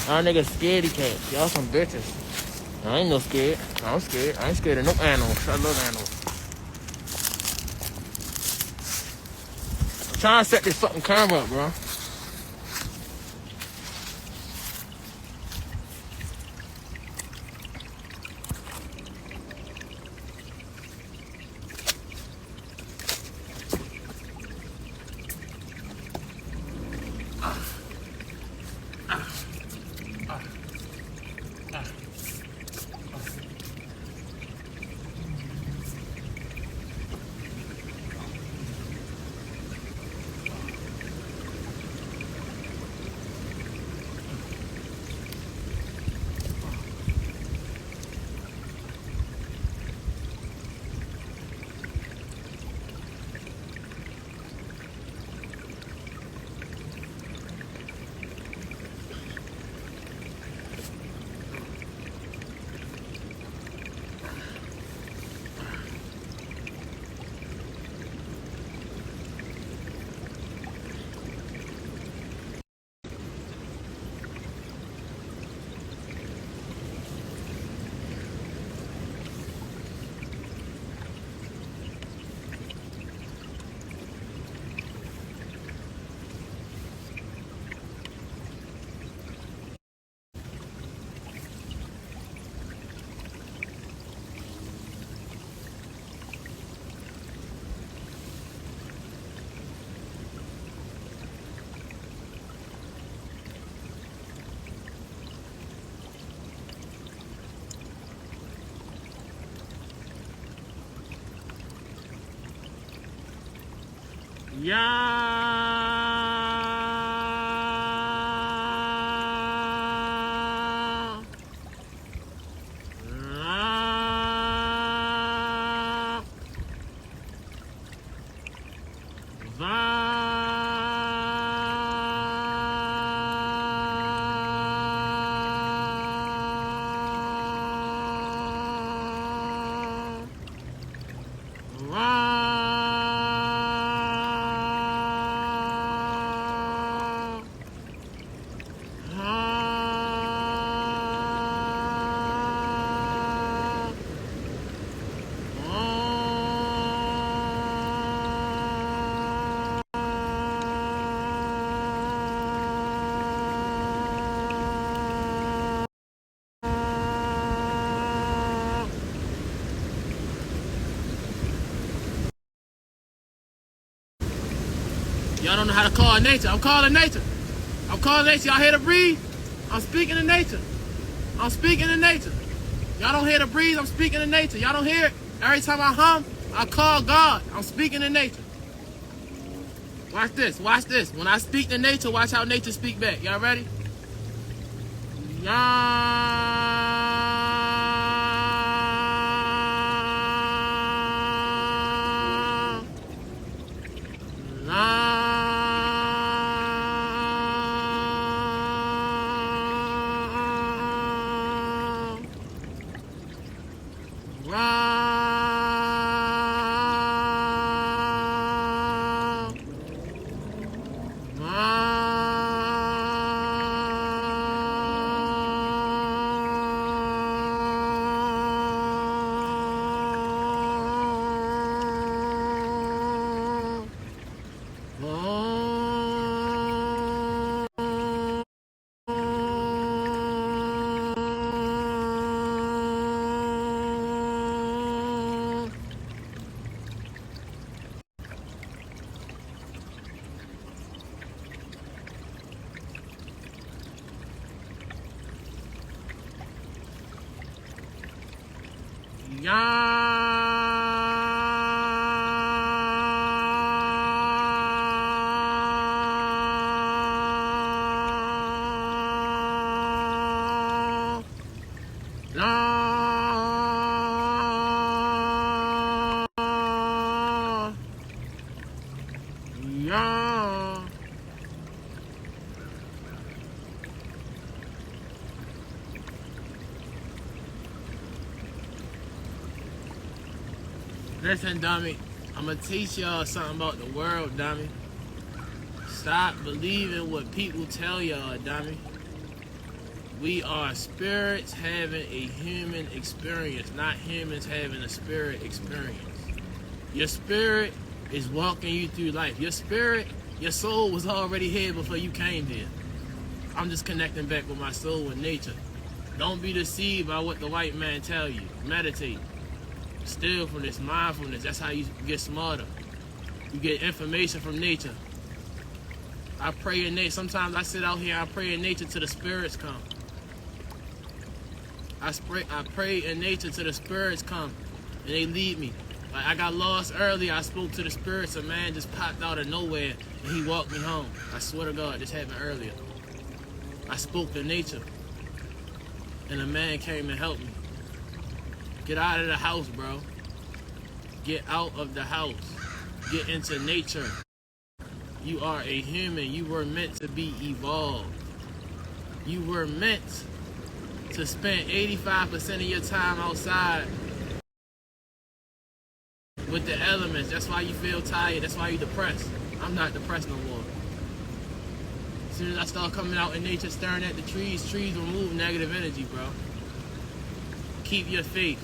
Y'all niggas scaredy cats. Y'all some bitches. I ain't no scared. I'm scared. I ain't scared of no animals. I love animals. I'm trying to set this fucking camera up, bro. Y'all don't know how to call nature. I'm calling nature. I'm calling nature. Y'all hear the breeze? I'm speaking to nature. I'm speaking to nature. Y'all don't hear the breeze? I'm speaking to nature. Y'all don't hear it? Every time I hum, I call God. I'm speaking to nature. Watch this. Watch this. When I speak to nature, watch how nature speak back. Y'all ready? Listen, dummy, I'm gonna teach y'all something about the world, dummy. Stop believing what people tell y'all, dummy. We are spirits having a human experience, not humans having a spirit experience. Your spirit is walking you through life. Your spirit, your soul was already here before you came here. I'm just connecting back with my soul and nature. Don't be deceived by what the white man tell you. Meditate. Steal from this mindfulness. That's how you get smarter. You get information from nature. I pray in nature. Sometimes I sit out here and I pray in nature till the spirits come. I pray in nature till the spirits come and they lead me. Like I got lost earlier. I spoke to the spirits. A man just popped out of nowhere and he walked me home. I swear to God, this happened earlier. I spoke to nature and a man came and helped me. Get out of the house, bro. Get out of the house. Get into nature. You are a human. You were meant to be evolved. You were meant to spend 85% of your time outside with the elements. That's why you feel tired. That's why you're depressed. I'm not depressed no more. As soon as I start coming out in nature, staring at the trees remove negative energy, bro. Keep your faith.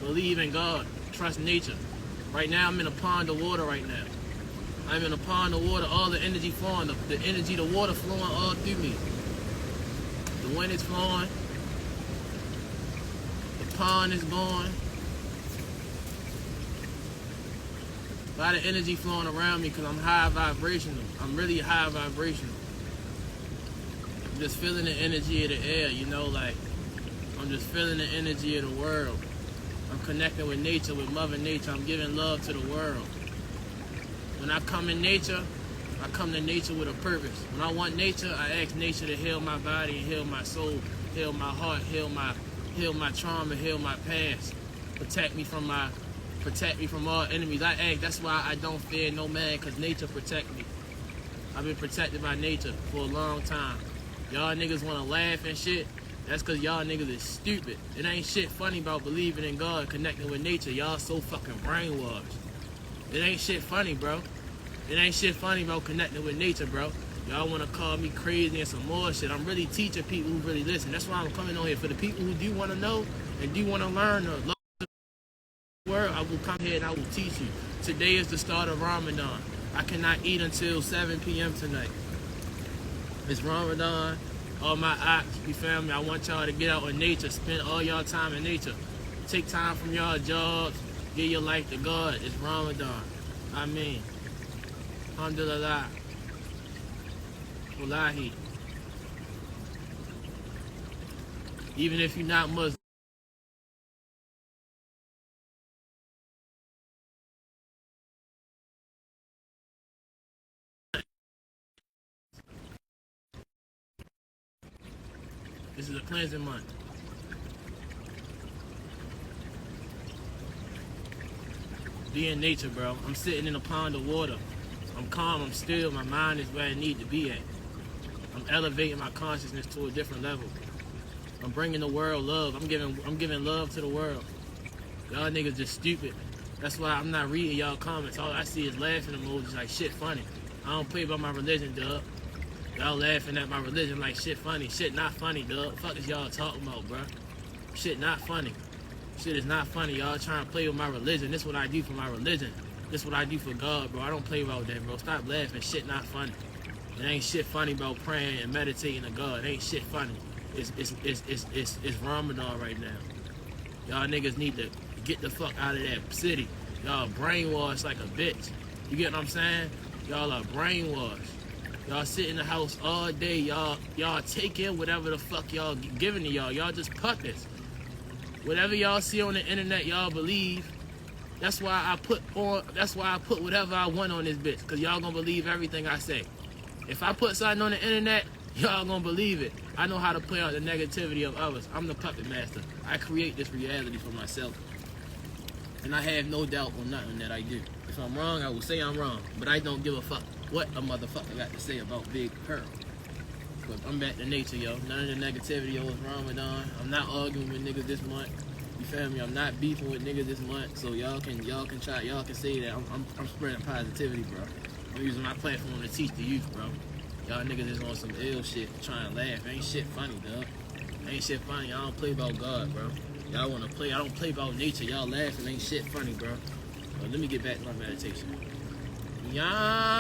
Believe in God. Trust nature. Right now, I'm in a pond of water right now. I'm in a pond of water. All the energy flowing. The energy, the water flowing all through me. The wind is flowing. The pond is going. A lot of energy flowing around me because I'm high vibrational. I'm really high vibrational. I'm just feeling the energy of the air, you know, like I'm just feeling the energy of the world. I'm connecting with nature, with Mother Nature. I'm giving love to the world. When I come in nature, I come to nature with a purpose. When I want nature, I ask nature to heal my body and heal my soul, heal my heart, heal my trauma, heal my past, protect me from all enemies. I ask, that's why I don't fear no man, because nature protect me. I've been protected by nature for a long time. Y'all niggas want to laugh and shit. That's because y'all niggas is stupid. It ain't shit funny about believing in God, connecting with nature. Y'all so fucking brainwashed. It ain't shit funny, bro. It ain't shit funny about connecting with nature, bro. Y'all want to call me crazy and some more shit. I'm really teaching people who really listen. That's why I'm coming on here. For the people who do want to know and do want to learn the word, I will come here and I will teach you. Today is the start of Ramadan. I cannot eat until 7 p.m. tonight. It's Ramadan. All my ops, you feel me? I want y'all to get out in nature. Spend all y'all time in nature. Take time from y'all jobs. Give your life to God. It's Ramadan. I mean, alhamdulillah. Wallahi. Even if you're not Muslim. This is a cleansing month. Be in nature, bro. I'm sitting in a pond of water. I'm calm, I'm still, my mind is where it needs to be at. I'm elevating my consciousness to a different level. I'm bringing the world love. I'm giving love to the world. Y'all niggas just stupid. That's why I'm not reading y'all comments. All I see is laughing emojis like shit funny. I don't play by my religion, dub. Y'all laughing at my religion like shit funny. Shit not funny, dub. Fuck is y'all talking about, bro? Shit not funny. Shit is not funny. Y'all trying to play with my religion. This is what I do for my religion. This is what I do for God, bro. I don't play about that, bro. Stop laughing. Shit not funny. It ain't shit funny about praying and meditating to God. It ain't shit funny. It's Ramadan right now. Y'all niggas need to get the fuck out of that city. Y'all brainwashed like a bitch. You get what I'm saying? Y'all are brainwashed. Y'all sit in the house all day. Y'all take in whatever the fuck y'all giving to y'all. Y'all just puppets. Whatever y'all see on the internet, y'all believe. That's why I put whatever I want on this bitch, cause y'all gonna believe everything I say. If I put something on the internet, y'all gonna believe it. I know how to play out the negativity of others. I'm the puppet master. I create this reality for myself. And I have no doubt on nothing that I do. If I'm wrong, I will say I'm wrong. But I don't give a fuck what a motherfucker got to say about Big Pearl. But I'm back to nature, yo. None of the negativity, yo, is Ramadan. I'm not arguing with niggas this month. You feel me? I'm not beefing with niggas this month. So y'all can say that I'm spreading positivity, bro. I'm using my platform to teach the youth, bro. Y'all niggas is on some ill shit, trying to laugh. Ain't shit funny, dog. Ain't shit funny. I don't play about God, bro. Y'all wanna play. I don't play about nature. Y'all laughing. Ain't shit funny, bro. But let me get back to my meditation. Yeah.